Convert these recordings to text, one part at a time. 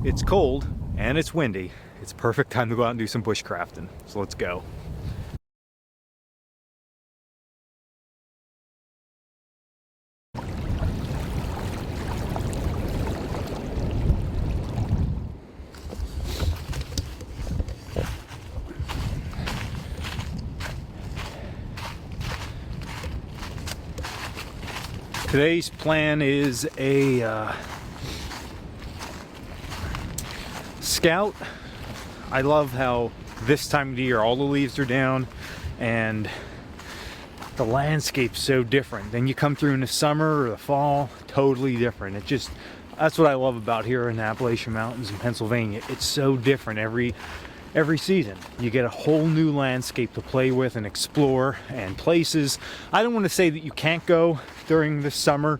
It's cold and it's windy. It's perfect time to go out and do some bushcrafting. So let's go. Today's plan is a scout. I love how this time of the year all the leaves are down and the landscape's so different. Then you come through in the summer or the fall, totally different. That's what I love about here in the Appalachian Mountains in Pennsylvania. It's so different every season. You get a whole new landscape to play with and explore, and places. I don't want to say that you can't go during the summer,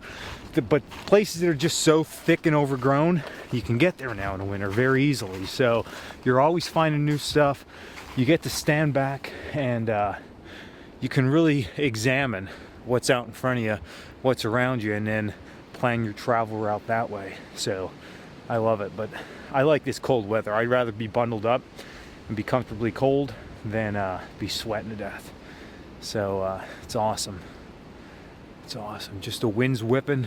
but places that are just so thick and overgrown, you can get there now in the winter very easily. So you're always finding new stuff. You get to stand back and you can really examine what's out in front of you, what's around you, and then plan your travel route that way. So I love it, but I like this cold weather. I'd rather be bundled up and be comfortably cold than be sweating to death. So it's awesome. It's awesome. Just the wind's whipping,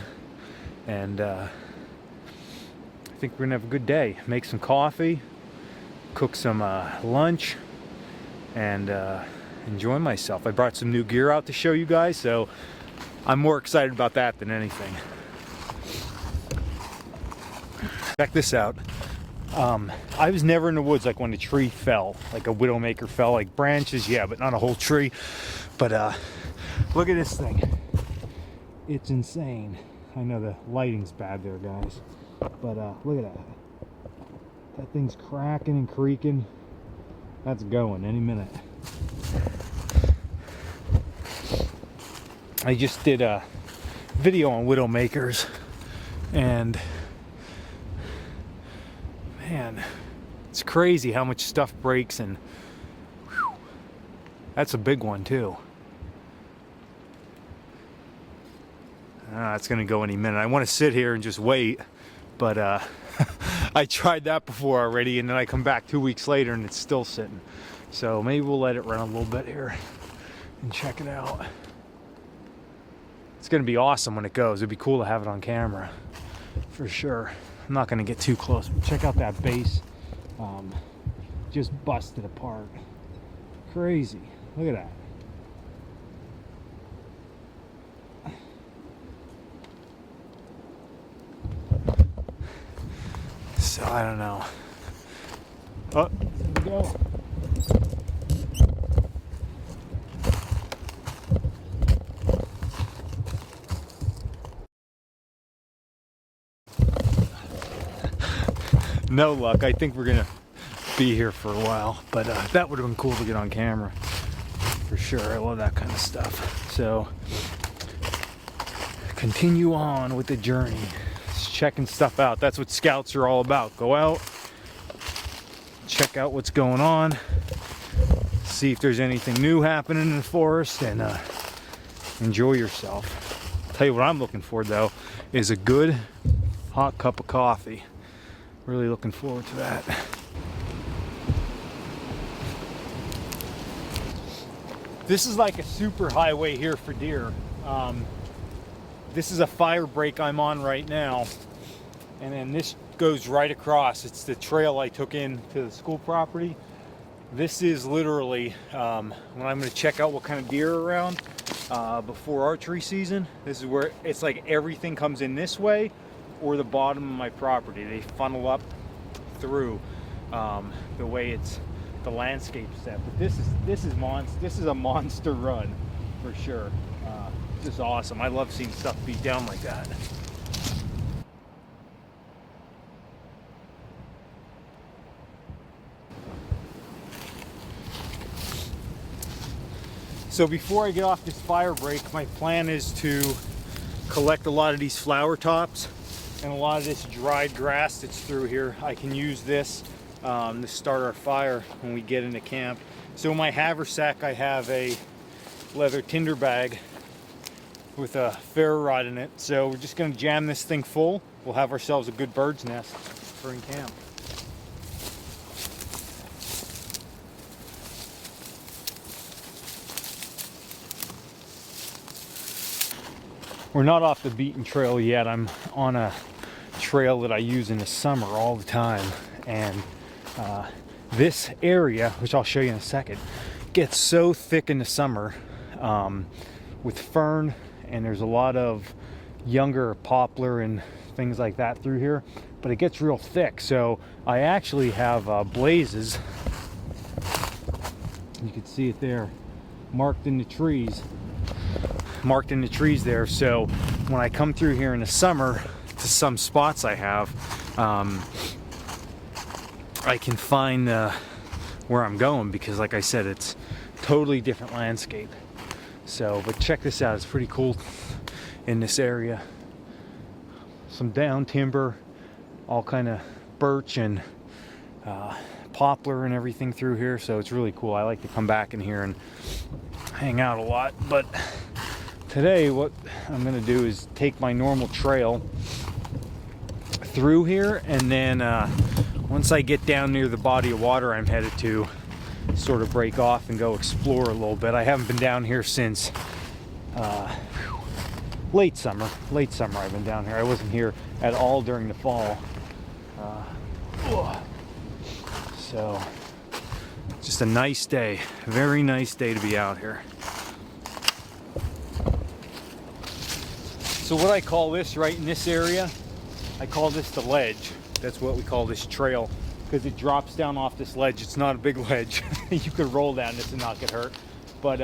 and I think we're gonna have a good day. Make some coffee, cook some lunch, and enjoy myself. I brought some new gear out to show you guys, so I'm more excited about that than anything. Check this out. I was never in the woods like when a tree fell, like a Widowmaker fell, like branches, yeah, but not a whole tree. But look at this thing. It's insane. I know the lighting's bad there, guys, but look at that. That thing's cracking and creaking. That's going any minute. I just did a video on Widowmakers, and man, it's crazy how much stuff breaks, and whew, that's a big one too. It's gonna go any minute. I want to sit here and just wait, but I tried that before already, and then I come back 2 weeks later and it's still sitting. So maybe we'll let it run a little bit here and check it out. It's gonna be awesome when it goes. It'd be cool to have it on camera for sure. I'm not gonna get too close, but check out that base. Just busted apart. Crazy. Look at that. So I don't know. Oh, there we go. No luck. I think we're gonna be here for a while, but that would have been cool to get on camera for sure. I love that kind of stuff. So continue on with the journey, just checking stuff out. That's what scouts are all about. Go out, check out what's going on, see if there's anything new happening in the forest, and enjoy yourself. I'll tell you what I'm looking for though is a good hot cup of coffee. Really looking forward to that. This is like a super highway here for deer. This is a fire break I'm on right now, and then this goes right across. It's the trail I took into the school property. This is literally when I'm going to check out what kind of deer are around before archery season. This is where it's like everything comes in this way or the bottom of my property. They funnel up through the way the landscape set. But this is a monster run for sure. Just awesome. I love seeing stuff beat down like that. So before I get off this fire break, my plan is to collect a lot of these flower tops and a lot of this dried grass that's through here. I can use this to start our fire when we get into camp. So in my haversack, I have a leather tinder bag with a ferro rod in it. So we're just gonna jam this thing full. We'll have ourselves a good bird's nest entering camp. We're not off the beaten trail yet. I'm on a trail that I use in the summer all the time, and this area, which I'll show you in a second, gets so thick in the summer with fern, and there's a lot of younger poplar and things like that through here, but it gets real thick. So I actually have blazes, you can see it there, marked in the trees there. So when I come through here in the summer to some spots I have, I can find where I'm going, because like I said, it's totally different landscape. So, but check this out, it's pretty cool in this area. Some down timber, all kind of birch and poplar and everything through here, so it's really cool. I like to come back in here and hang out a lot. But today what I'm going to do is take my normal trail through here, and then once I get down near the body of water I'm headed to, sort of break off and go explore a little bit. I haven't been down here since late summer I've been down here. I wasn't here at all during the fall. So just a nice day, very nice day to be out here. So what I call this right in this area, I call this the ledge. That's what we call this trail, because it drops down off this ledge. It's not a big ledge. You could roll down this and not get hurt, but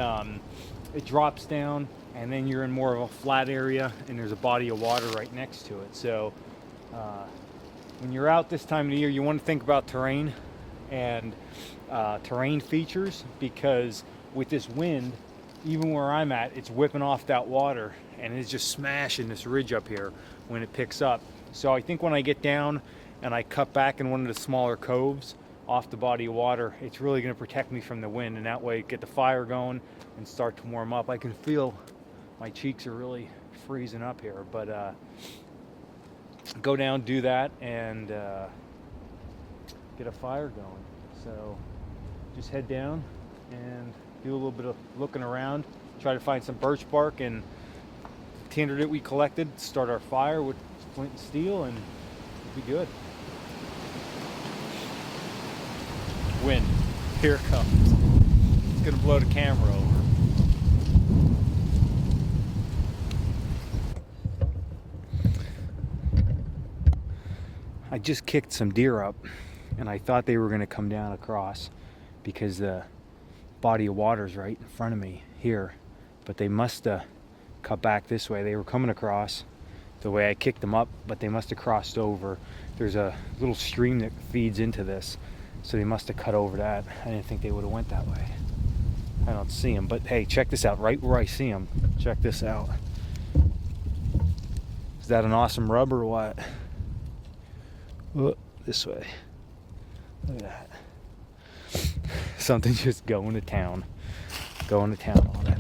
it drops down, and then you're in more of a flat area, and there's a body of water right next to it. So when you're out this time of the year, you want to think about terrain and terrain features, because with this wind, even where I'm at, it's whipping off that water, and it's just smashing this ridge up here when it picks up. So I think when I get down and I cut back in one of the smaller coves off the body of water, it's really going to protect me from the wind, and that way get the fire going and start to warm up. I can feel my cheeks are really freezing up here, but go down, do that, and get a fire going. So just head down and do a little bit of looking around, try to find some birch bark and tinder that we collected, start our fire with flint and steel, and it'll be good. Wind, here it comes. It's gonna blow the camera over. I just kicked some deer up, and I thought they were gonna come down across because the body of water's right in front of me here, but they must have cut back this way. They were coming across the way I kicked them up, but they must have crossed over. There's a little stream that feeds into this, so they must have cut over that. I didn't think they would have went that way. I don't see them, but hey, check this out. Right where I see them, check this out. Is that an awesome rub or what? Oh, this way. Look at that. Something just going to town on it.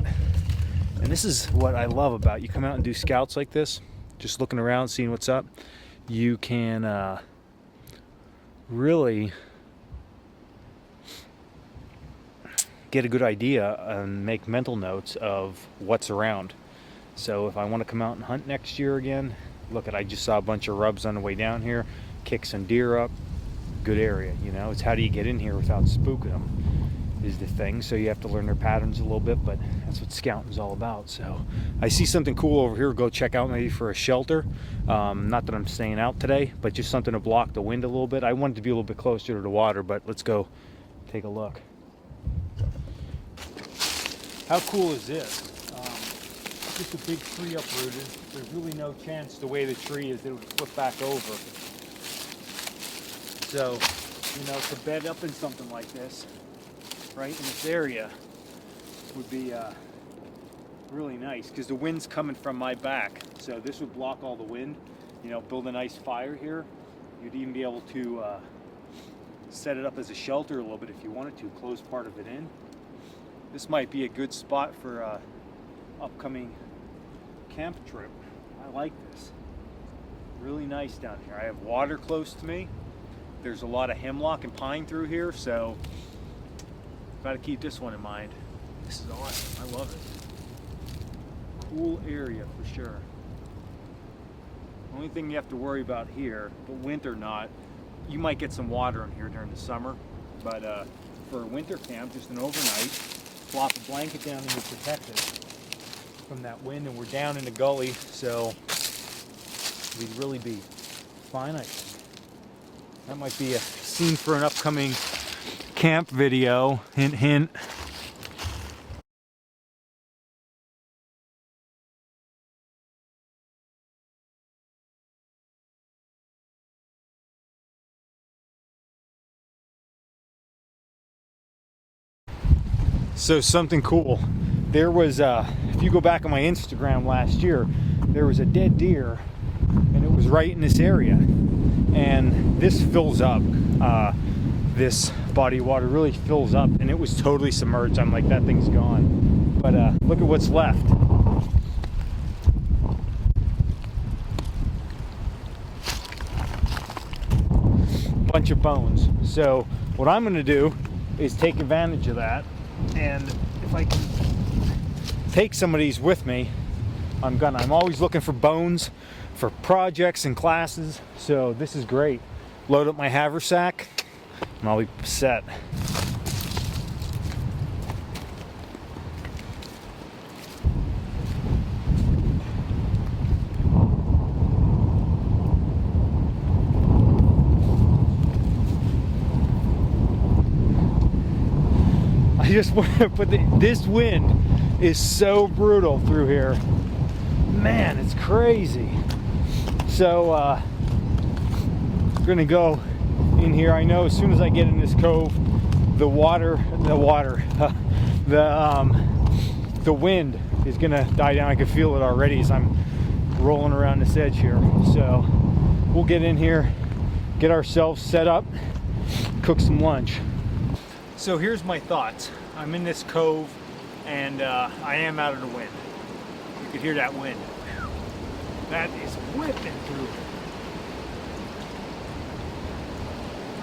And this is what I love about, you come out and do scouts like this, just looking around, seeing what's up. You can really get a good idea and make mental notes of what's around. So if I want to come out and hunt next year again, look at, I just saw a bunch of rubs on the way down here, kick some deer up, good area. You know, it's how do you get in here without spooking them is the thing. So you have to learn their patterns a little bit, but that's what scouting is all about. So I see something cool over here, go check out maybe for a shelter. Not that I'm staying out today, but just something to block the wind a little bit. I wanted to be a little bit closer to the water, but let's go take a look. How cool is this? Just a big tree uprooted. There's really no chance the way the tree is it would flip back over. So, you know, to bed up in something like this, right in this area, would be really nice, because the wind's coming from my back. So this would block all the wind, you know, build a nice fire here. You'd even be able to set it up as a shelter a little bit if you wanted to, close part of it in. This might be a good spot for upcoming camp trip. I like this. Really nice down here. I have water close to me. there's a lot of hemlock and pine through here, so got to keep this one in mind. This is awesome. I love it. Cool area for sure. Only thing you have to worry about here, but winter not, you might get some water in here during the summer, but for a winter camp, just an overnight, flop a blanket down and you're protected from that wind, and we're down in the gully, so we'd really be fine, I think. That might be a scene for an upcoming camp video, hint hint. So something cool. There was, if you go back on my Instagram last year, there was a dead deer, and it was right in this area. And this fills up. This body of water really fills up, and it was totally submerged. I'm like, that thing's gone. But look at what's left. Bunch of bones. So what I'm going to do is take advantage of that. And if I can take some of these with me, I'm always looking for bones for projects and classes, so this is great. Load up my haversack and I'll be set. I just want to put this wind is so brutal through here. Man, it's crazy. So we're gonna go in here. I know as soon as I get in this cove, the wind is gonna die down. I can feel it already as I'm rolling around this edge here. So we'll get in here, get ourselves set up, cook some lunch. So here's my thoughts. I'm in this cove, and I am out of the wind. You can hear that wind. That is whipping through.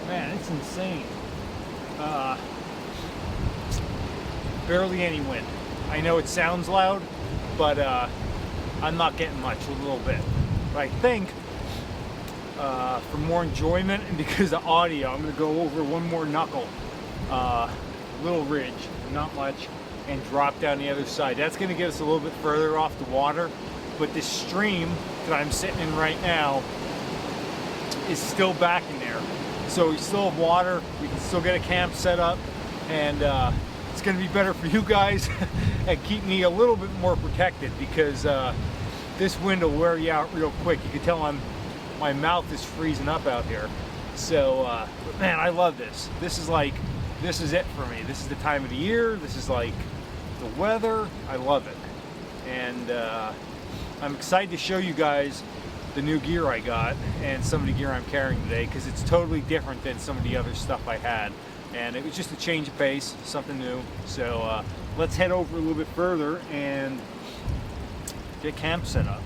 Man, it's insane. Barely any wind. I know it sounds loud, but I'm not getting much, a little bit. But I think for more enjoyment and because of audio, I'm going to go over one more knuckle. Little ridge, not much, and drop down the other side. That's going to get us a little bit further off the water, but this stream that I'm sitting in right now is still back in there. So we still have water, we can still get a camp set up, and it's going to be better for you guys and keep me a little bit more protected, because this wind will wear you out real quick. You can tell my mouth is freezing up out here. So man, I love this. This is it for me. This is the time of the year. This is like the weather. I love it. And I'm excited to show you guys the new gear I got and some of the gear I'm carrying today, because it's totally different than some of the other stuff I had. And it was just a change of pace, something new. So let's head over a little bit further and get camp set up.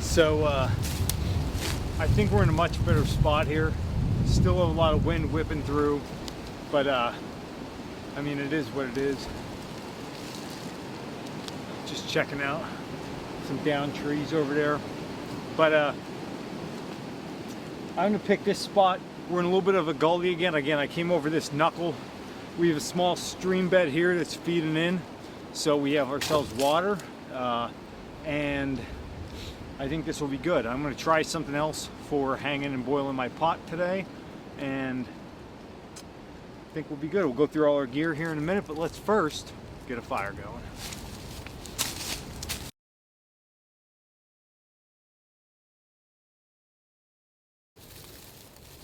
So I think we're in a much better spot here. Still have a lot of wind whipping through, but I mean, it is what it is. Just checking out some down trees over there. But I'm gonna pick this spot. We're in a little bit of a gully again. I came over this knuckle. We have a small stream bed here that's feeding in, so we have ourselves water, and I think this will be good. I'm going to try something else for hanging and boiling my pot today, and I think we'll be good. We'll go through all our gear here in a minute, but let's first get a fire going.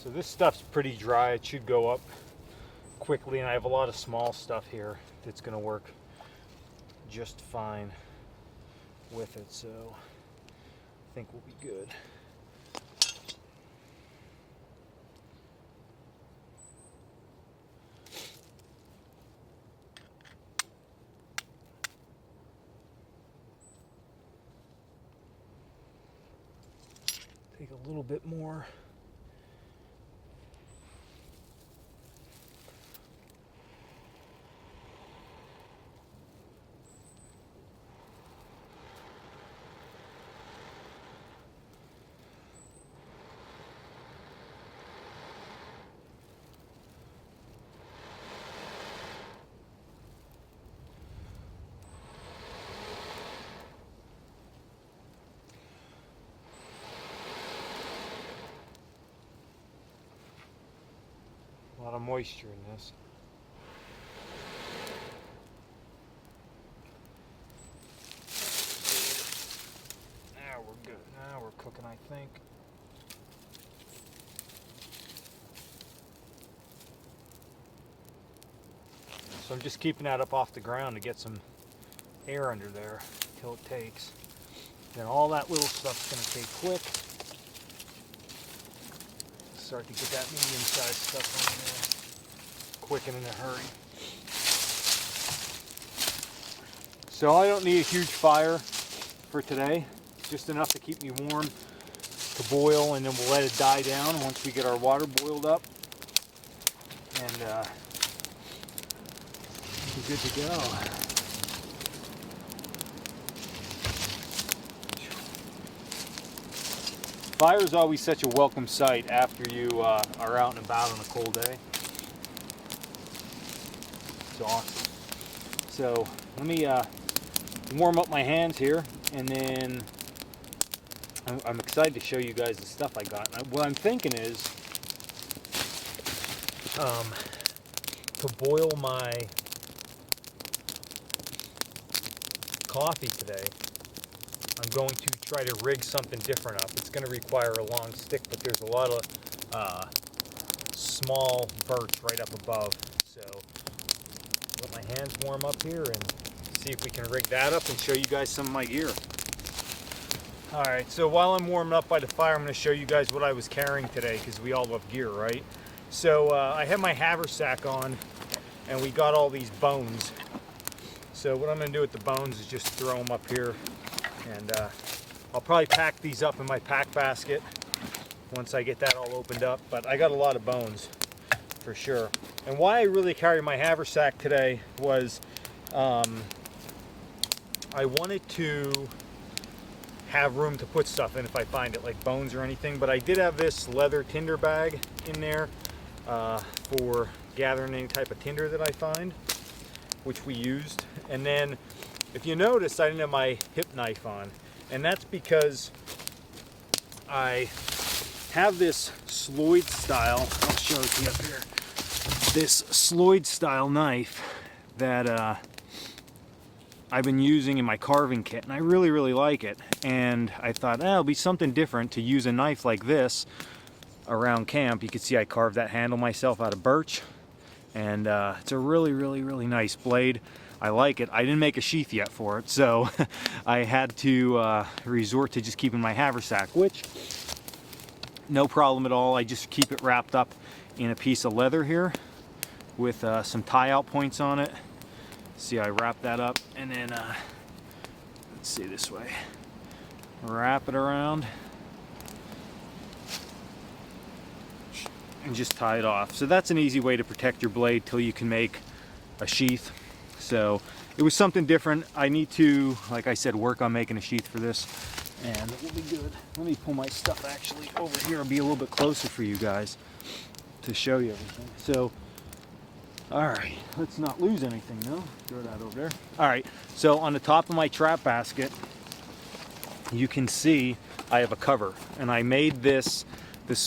So this stuff's pretty dry. It should go up quickly, and I have a lot of small stuff here that's going to work just fine with it, so I think we'll be good. Take a little bit more. A lot of moisture in this. Now we're good. Now we're cooking, I think. So I'm just keeping that up off the ground to get some air under there until it takes. Then all that little stuff's going to take quick. Start to get that medium-sized stuff on there quick and in a hurry. So I don't need a huge fire for today, just enough to keep me warm to boil, and then we'll let it die down once we get our water boiled up, and we're good to go. Fire is always such a welcome sight after you are out and about on a cold day. It's awesome. So let me warm up my hands here, and then I'm excited to show you guys the stuff I got. What I'm thinking is to boil my coffee today, I'm going to try to rig something different up. It's going to require a long stick, but there's a lot of small birch right up above. So let my hands warm up here and see if we can rig that up and show you guys some of my gear. Alright, so while I'm warming up by the fire, I'm going to show you guys what I was carrying today, because we all love gear, right? So I have my haversack on, and we got all these bones. So what I'm going to do with the bones is just throw them up here. And I'll probably pack these up in my pack basket once I get that all opened up. But I got a lot of bones for sure. And why I really carry my haversack today was I wanted to have room to put stuff in if I find it, like bones or anything. But I did have this leather tinder bag in there for gathering any type of tinder that I find, which we used. And then if you notice, I didn't have my hip knife on, and that's because I have this Sloyd style, I'll show it to you up here, this Sloyd style knife that I've been using in my carving kit, and I really, really like it. And I thought, it'll be something different to use a knife like this around camp. You can see I carved that handle myself out of birch, and it's a really, really, really nice blade. I like it. I didn't make a sheath yet for it, so I had to resort to just keeping my haversack, which no problem at all. I just keep it wrapped up in a piece of leather here with some tie-out points on it. See, I wrap that up, and then let's see, this way, wrap it around and just tie it off. So that's an easy way to protect your blade till you can make a sheath. So it was something different. I need to, like I said, work on making a sheath for this, and it will be good. Let me pull my stuff actually over here and be a little bit closer for you guys to show you everything. So, all right, let's not lose anything though. Throw that over there. All right, so on the top of my trap basket, you can see I have a cover, and I made this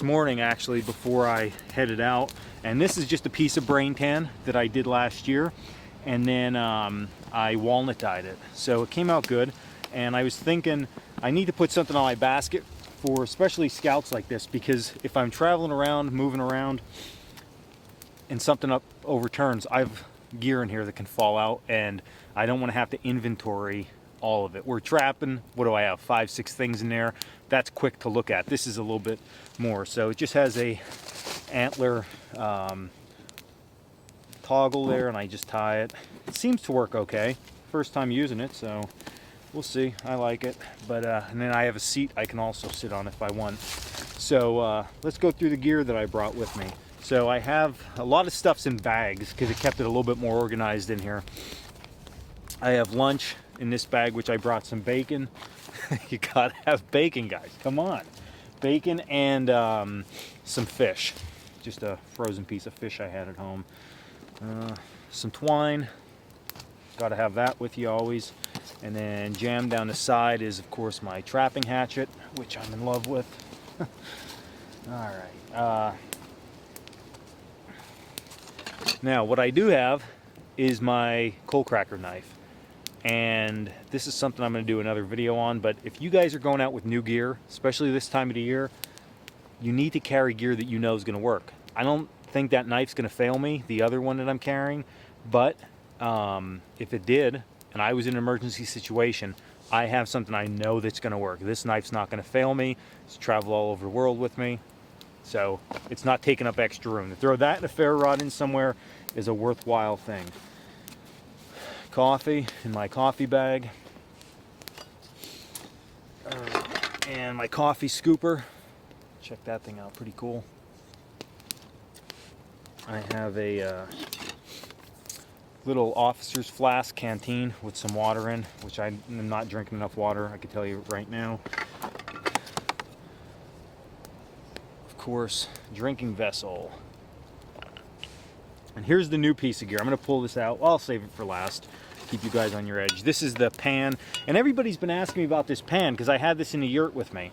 morning actually before I headed out. And this is just a piece of brain tan that I did last year. And then I walnut dyed it, so it came out good. And I was thinking I need to put something on my basket for especially scouts like this, because if I'm traveling around, moving around, and something overturns, I have gear in here that can fall out, and I don't want to have to inventory all of it. We're trapping, what do I have, 5, 6 things in there. That's quick to look at. This is a little bit more. So it just has a antler toggle there, and I just tie it. It seems to work okay. First time using it, so we'll see. I like it. But and then I have a seat I can also sit on if I want. So let's go through the gear that I brought with me. So I have a lot of stuff's in bags because it kept it a little bit more organized in here. I have lunch in this bag, which I brought some bacon. You gotta have bacon, guys, come on. Bacon and some fish. Just a frozen piece of fish I had at home. Some twine, gotta have that with you always. And then jammed down the side is, of course, my trapping hatchet, which I'm in love with. All right. Now, what I do have is my Coalcracker knife. And this is something I'm going to do another video on, but if you guys are going out with new gear, especially this time of the year, you need to carry gear that you know is going to work. I don't think that knife's going to fail me, the other one that I'm carrying, but if it did, and I was in an emergency situation, I have something I know that's going to work. This knife's not going to fail me. It's traveled all over the world with me, so it's not taking up extra room. To throw that and a ferro rod in somewhere is a worthwhile thing. Coffee in my coffee bag, and my coffee scooper. Check that thing out, pretty cool. I have a little officer's flask canteen with some water in, which I am not drinking enough water, I can tell you right now. Of course, drinking vessel. And here's the new piece of gear. I'm going to pull this out. I'll save it for last. Keep you guys on your edge. This is the pan, and everybody's been asking me about this pan because I had this in the yurt with me.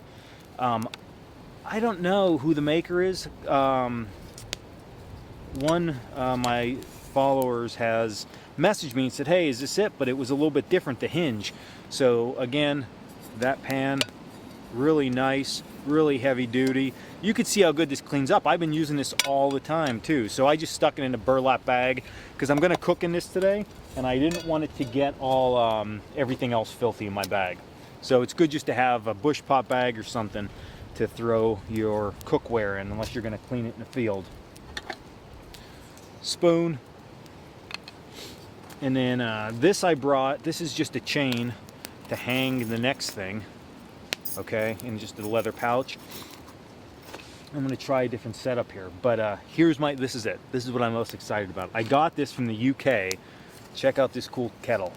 I don't know who the maker is. My followers has messaged me and said, hey, is this it? But it was a little bit different, the hinge. So again, that pan, really nice, really heavy duty. You can see how good this cleans up. I've been using this all the time too. So I just stuck it in a burlap bag because I'm gonna cook in this today, and I didn't want it to get all everything else filthy in my bag. So it's good just to have a bush pot bag or something to throw your cookware in, unless you're gonna clean it in the field. Spoon. And then this I brought, this is just a chain to hang the next thing, okay, in just a leather pouch. I'm gonna try a different setup here, but this is it. This is what I'm most excited about. I got this from the UK. Check out this cool kettle.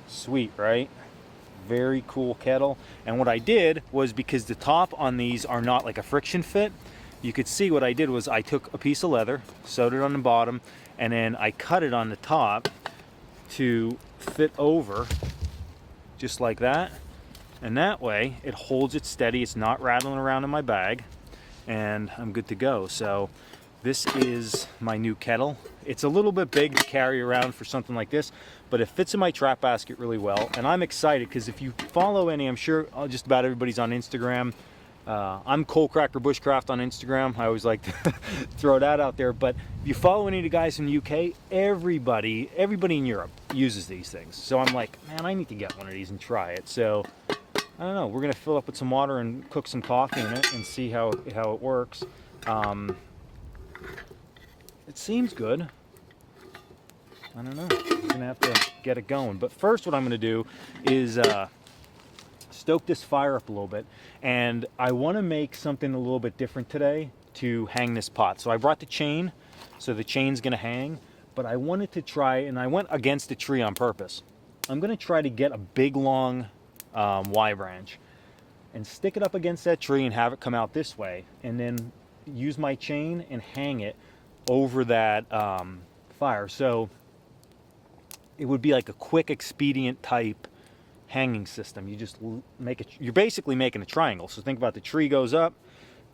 Sweet, right? Very cool kettle. And what I did was, because the top on these are not like a friction fit, you could see what I did was I took a piece of leather, sewed it on the bottom, and then I cut it on the top to fit over just like that. And that way it holds it steady, it's not rattling around in my bag, and I'm good to go. So this is my new kettle. It's a little bit big to carry around for something like this, but it fits in my trap basket really well. And I'm excited because if you follow any, I'm sure just about everybody's on Instagram. I'm Coalcracker Bushcraft on Instagram. I always like to throw that out there. But if you follow any of the guys from the UK, everybody in Europe uses these things. So I'm like, man, I need to get one of these and try it. So I don't know. We're gonna fill up with some water and cook some coffee in it and see how it works. It seems good. I don't know. I'm gonna have to get it going. But first, what I'm gonna do is stoke this fire up a little bit, and I want to make something a little bit different today to hang this pot. So I brought the chain, so the chain's gonna hang, but I wanted to try, and I went against the tree on purpose. I'm gonna try to get a big long Y branch and stick it up against that tree and have it come out this way, and then use my chain and hang it over that fire. So it would be like a quick, expedient type hanging system. You just make it, you're basically making a triangle. So think about the tree goes up,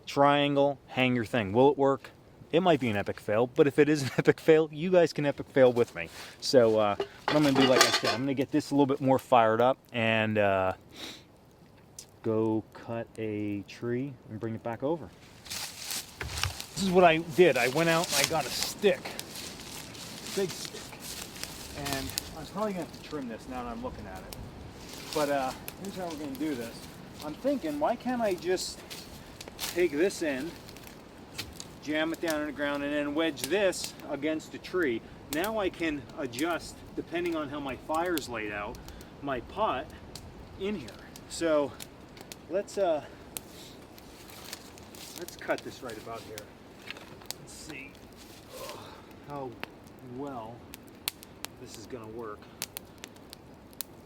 triangle, hang your thing. Will it work? It might be an epic fail, but if it is an epic fail, you guys can epic fail with me. So what I'm gonna do, like I said, I'm gonna get this a little bit more fired up and go cut a tree and bring it back over. This is what I did. I went out and I got a stick, big stick, and I'm probably gonna have to trim this now that I'm looking at it. But here's how we're gonna do this. I'm thinking, why can't I just take this end, jam it down in the ground, and then wedge this against the tree. Now I can adjust, depending on how my fire's laid out, my pot in here. So let's let's cut this right about here. Let's see how well this is going to work.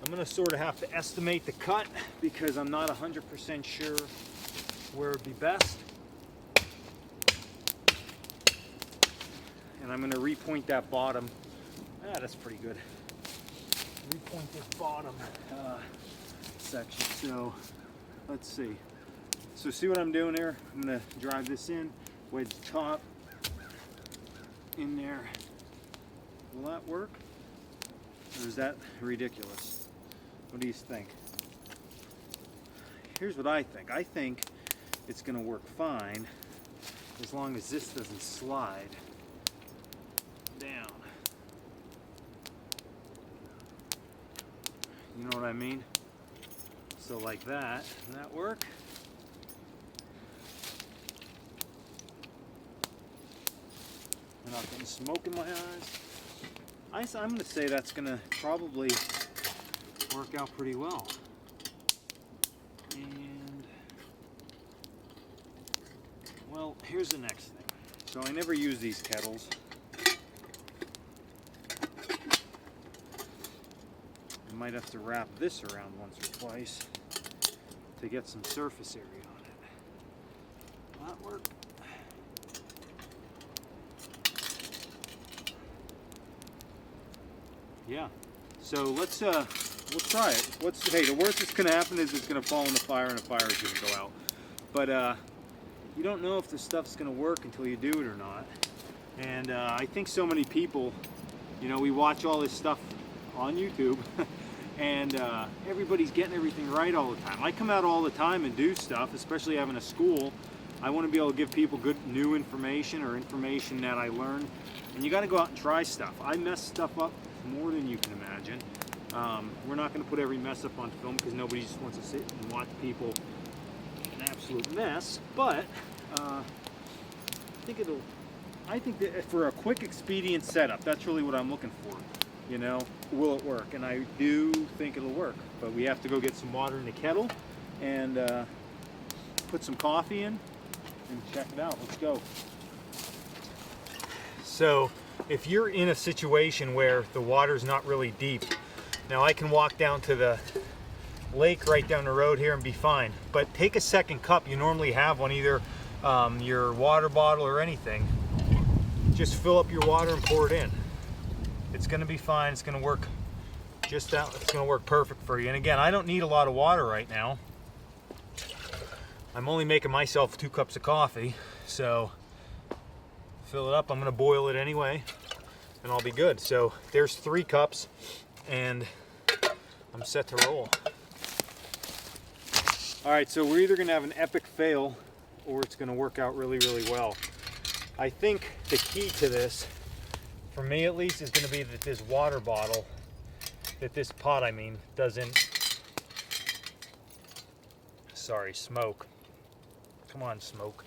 I'm going to sort of have to estimate the cut because I'm not 100% sure where it would be best. And I'm going to repoint that bottom. Ah, that's pretty good. Repoint this bottom section. So let's see. So see what I'm doing here? I'm going to drive this in, wedge the top in there. Will that work? Or is that ridiculous? What do you think? Here's what I think. I think it's going to work fine as long as this doesn't slide down. You know what I mean? So like that. Does that work? I'm not getting smoke in my eyes. I'm going to say that's going to probably work out pretty well. And, well, here's the next thing. So I never use these kettles. I might have to wrap this around once or twice to get some surface area on it. Will that work? Yeah. So let's we'll try it. Hey, the worst that's going to happen is it's going to fall in the fire and the fire is going to go out. But you don't know if this stuff's going to work until you do it or not. And I think so many people, you know, we watch all this stuff on YouTube and everybody's getting everything right all the time. I come out all the time and do stuff, especially having a school. I want to be able to give people good new information or information that I learned. And you got to go out and try stuff. I mess stuff up more than you can imagine. We're not going to put every mess up on film because nobody just wants to sit and watch people an absolute mess. But I think that for a quick, expedient setup, that's really what I'm looking for. You know, will it work? And I do think it'll work. But we have to go get some water in the kettle and put some coffee in and check it out. Let's go. So if you're in a situation where the water's not really deep, now I can walk down to the lake right down the road here and be fine, but take a second cup. You normally have one, either your water bottle or anything. Just fill up your water and pour it in. It's going to be fine. It's going to work just out. It's going to work perfect for you. And again, I don't need a lot of water right now. I'm only making myself 2 cups of coffee, so fill it up. I'm going to boil it anyway, and I'll be good. So there's 3 cups, and I'm set to roll. All right, so we're either going to have an epic fail, or it's going to work out really, really well. I think the key to this, for me at least, is going to be that this water bottle, this pot, I mean, doesn't, sorry, smoke. Come on, smoke.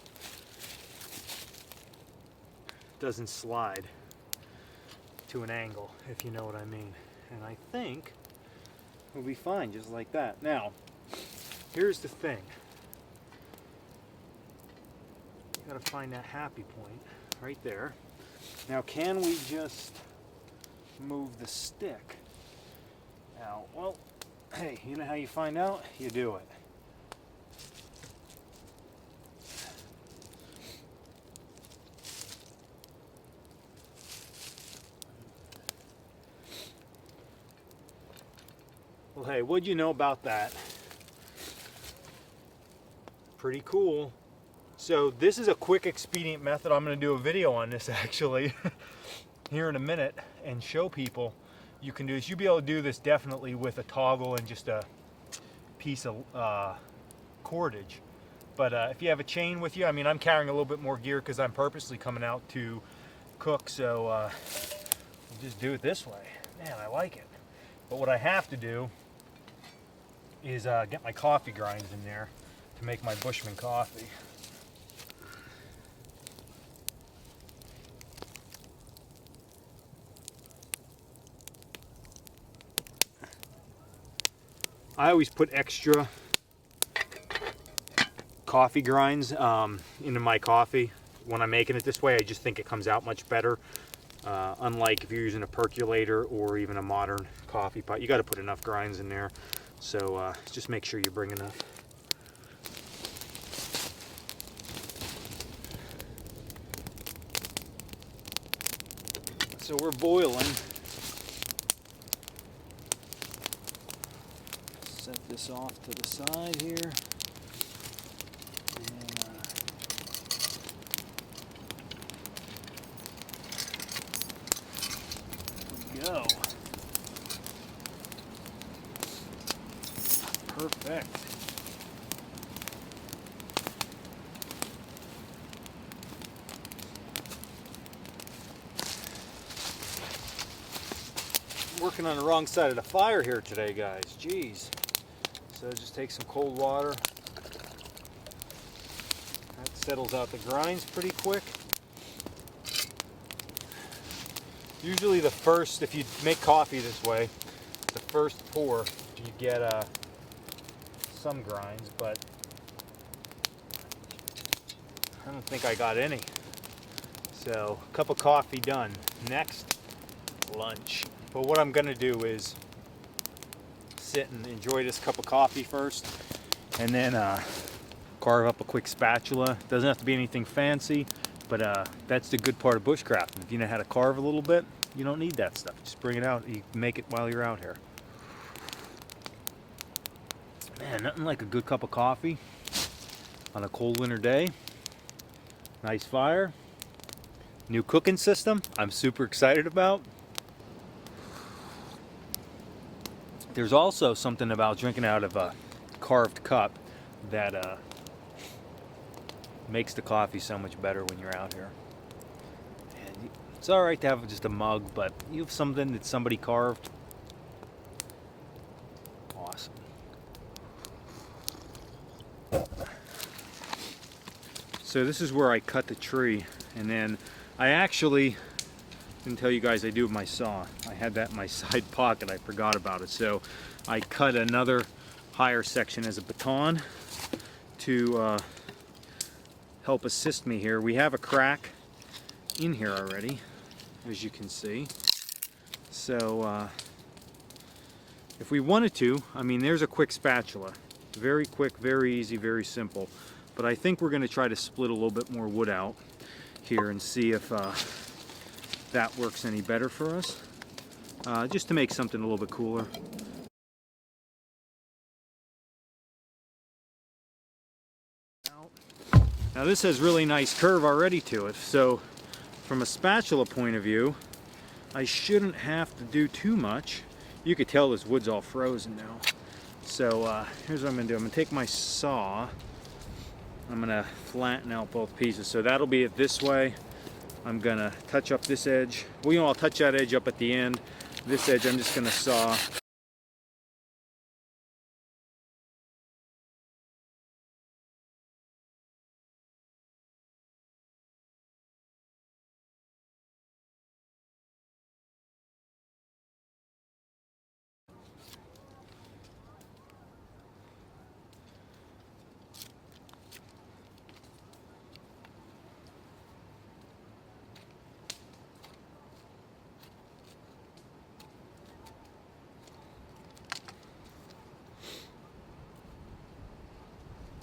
Doesn't slide to an angle, if you know what I mean. And I think we'll be fine just like that. Now, here's the thing. You gotta find that happy point right there. Now, can we just move the stick out? Well, hey, you know how you find out? You do it. Well, hey, what'd you know about that? Pretty cool. So this is a quick, expedient method. I'm going to do a video on this actually here in a minute and show people you can do this. You'll be able to do this definitely with a toggle and just a piece of cordage. But if you have a chain with you, I mean, I'm carrying a little bit more gear because I'm purposely coming out to cook, so we'll just do it this way. Man, I like it. But what I have to do is get my coffee grinds in there to make my Bushman coffee. I always put extra coffee grinds into my coffee. When I'm making it this way, I just think it comes out much better. Unlike if you're using a percolator or even a modern coffee pot, you got to put enough grinds in there. So just make sure you bring enough. So we're boiling. Set this off to the side here. Go. Perfect. Working on the wrong side of the fire here today, guys. Jeez. So just take some cold water. That settles out the grinds pretty quick. Usually the first, if you make coffee this way, the first pour, you get some grinds, but I don't think I got any. So, cup of coffee done. Next, lunch. But what I'm gonna do is sit and enjoy this cup of coffee first, and then carve up a quick spatula. Doesn't have to be anything fancy, but that's the good part of bushcraft. If you know how to carve a little bit, you don't need that stuff. Just bring it out. You can make it while you're out here. Man, nothing like a good cup of coffee on a cold winter day. Nice fire. New cooking system I'm super excited about. There's also something about drinking out of a carved cup that makes the coffee so much better when you're out here. And it's all right to have just a mug, but you have something that somebody carved. Awesome. So this is where I cut the tree, and then I actually didn't tell you guys I do with my saw. I had that in my side pocket. I forgot about it. So I cut another higher section as a baton to help assist me here. We have a crack in here already, as you can see. So if we wanted to, I mean, there's a quick spatula. Very quick, very easy, very simple. But I think we're going to try to split a little bit more wood out here and see if that works any better for us. Just to make something a little bit cooler. Now this has really nice curve already to it, so from a spatula point of view, I shouldn't have to do too much. You could tell this wood's all frozen now. So here's what I'm going to do. I'm going to take my saw. I'm going to flatten out both pieces. So that'll be it this way. I'm going to touch up this edge. Well, you know, I'll touch that edge up at the end. This edge I'm just going to saw.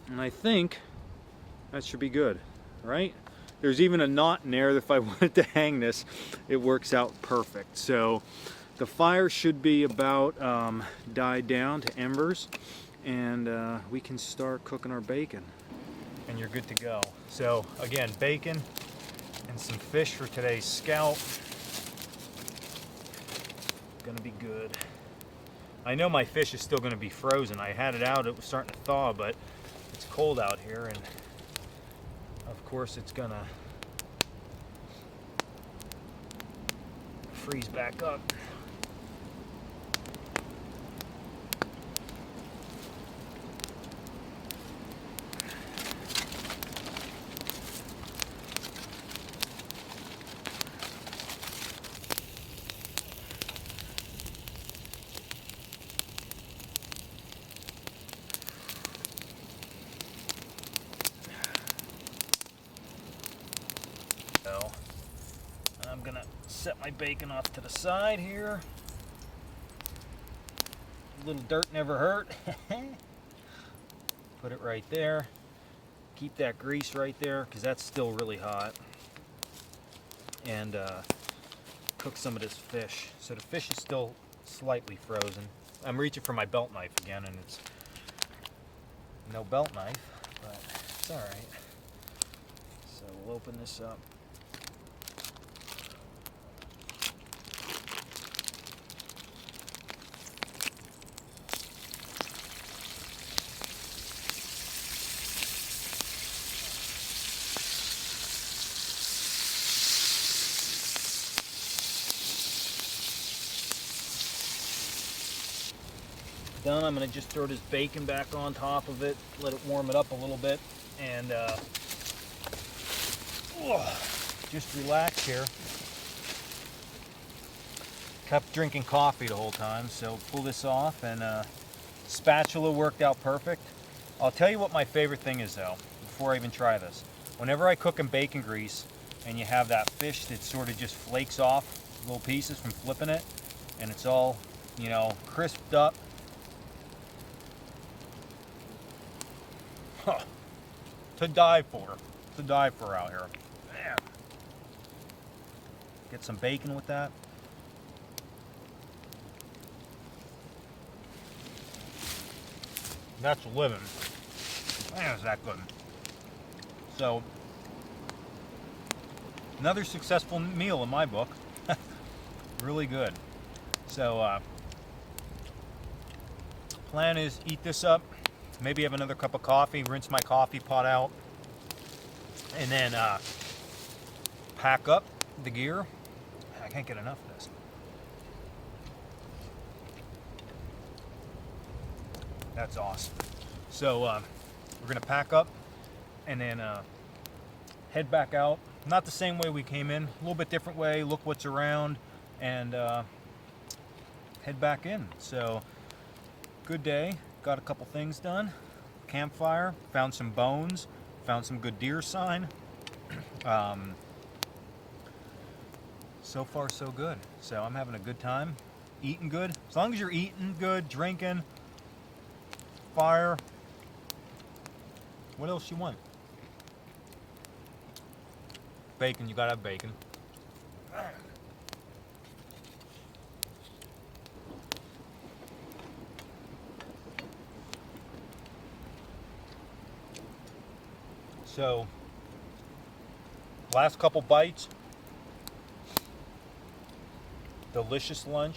And I think that should be good, right? There's even a knot in there that if I wanted to hang this, it works out perfect. So the fire should be about died down to embers, and we can start cooking our bacon. And you're good to go. So again, bacon and some fish for today's scout. Gonna be good. I know my fish is still gonna be frozen. I had it out, it was starting to thaw, but it's cold out here, and of course it's gonna freeze back up. set my bacon off to the side here. A little dirt never hurt. Put it right there. Keep that grease right there because that's still really hot. And cook some of this fish. So the fish is still slightly frozen. I'm reaching for my belt knife again, and it's no belt knife, but it's all right. So we'll open this up. Done. I'm going to just throw this bacon back on top of it, let it warm it up a little bit, and just relax here. Kept drinking coffee the whole time, so pull this off, and spatula worked out perfect. I'll tell you what my favorite thing is though, before I even try this. Whenever I cook in bacon grease, and you have that fish that sort of just flakes off little pieces from flipping it, and it's all, you know, crisped up. Huh. To die for out here. Man. Get some bacon with that. That's living. Man, is that good. So, another successful meal in my book. Really good. So, plan is eat this up. Maybe have another cup of coffee, rinse my coffee pot out, and then pack up the gear. I can't get enough of this. That's awesome. So we're gonna pack up and then head back out. Not the same way we came in, a little bit different way, look what's around, and head back in. So good day. Got a couple things done. Campfire, found some bones, found some good deer sign. So far so good. So I'm having a good time, eating good. As long as you're eating good, drinking, fire, what else you want? Bacon, you gotta have bacon. So, last couple bites, delicious lunch.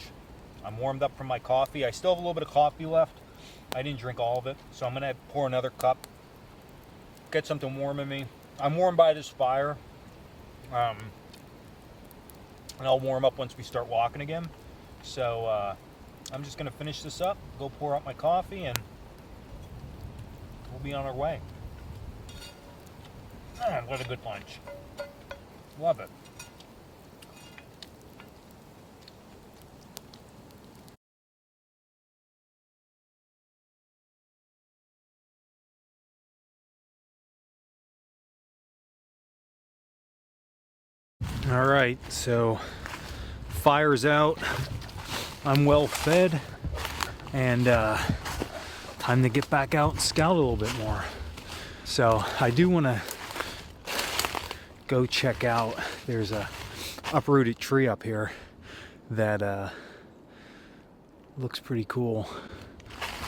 I'm warmed up from my coffee. I still have a little bit of coffee left. I didn't drink all of it, so I'm gonna pour another cup, get something warm in me. I'm warmed by this fire, and I'll warm up once we start walking again. So I'm just gonna finish this up, go pour out my coffee, and we'll be on our way. What a good lunch. Love it. All right, so fire's out. I'm well fed, and time to get back out and scout a little bit more. So I do want to go check out. There's a uprooted tree up here that looks pretty cool.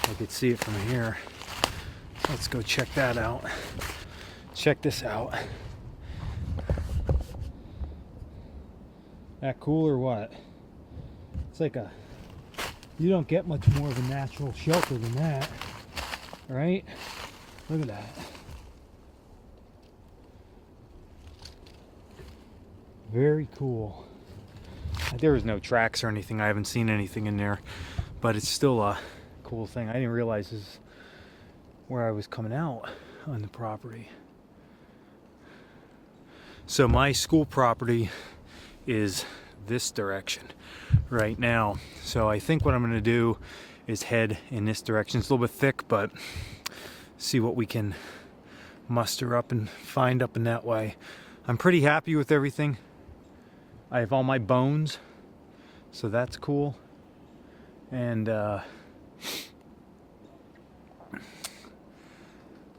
I could see it from here. Let's go check that out. Check this out. That cool or what? It's like a, you don't get much more of a natural shelter than that, right? Look at that. Very cool. There was no tracks or anything. I haven't seen anything in there, but it's still a cool thing. I didn't realize this is where I was coming out on the property. So my school property is this direction right now. So I think what I'm going to do is head in this direction. It's a little bit thick, but see what we can muster up and find up in that way. I'm pretty happy with everything. I have all my bones, so that's cool. And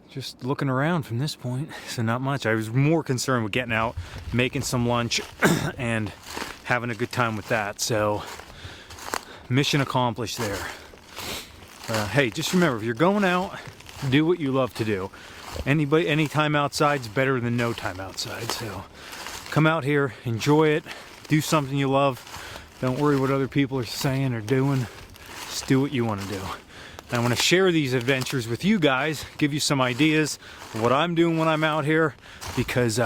just looking around from this point, so not much. I was more concerned with getting out, making some lunch, and having a good time with that. So mission accomplished there. Hey, just remember, if you're going out, do what you love to do. Any time outside's better than no time outside. So come out here, enjoy it, do something you love. Don't worry what other people are saying or doing. Just do what you want to do. And I want to share these adventures with you guys, give you some ideas of what I'm doing when I'm out here, because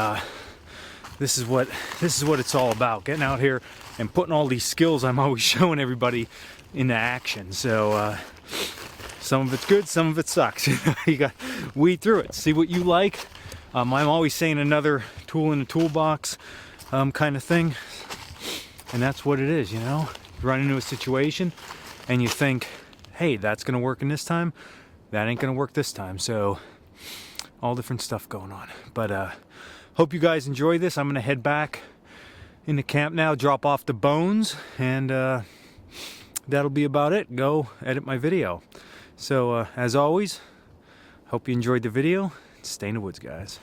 this is what it's all about, getting out here and putting all these skills I'm always showing everybody into action. So some of it's good, some of it sucks. You got to weed through it, see what you like. I'm always saying another tool in the toolbox kind of thing, and that's what it is. You know, you run into a situation and you think, hey, that's gonna work in this time, that ain't gonna work this time. So all different stuff going on. But hope you guys enjoy this. I'm gonna head back into camp now, drop off the bones, and that'll be about it. Go edit my video. So as always, hope you enjoyed the video. Stay in the woods, guys.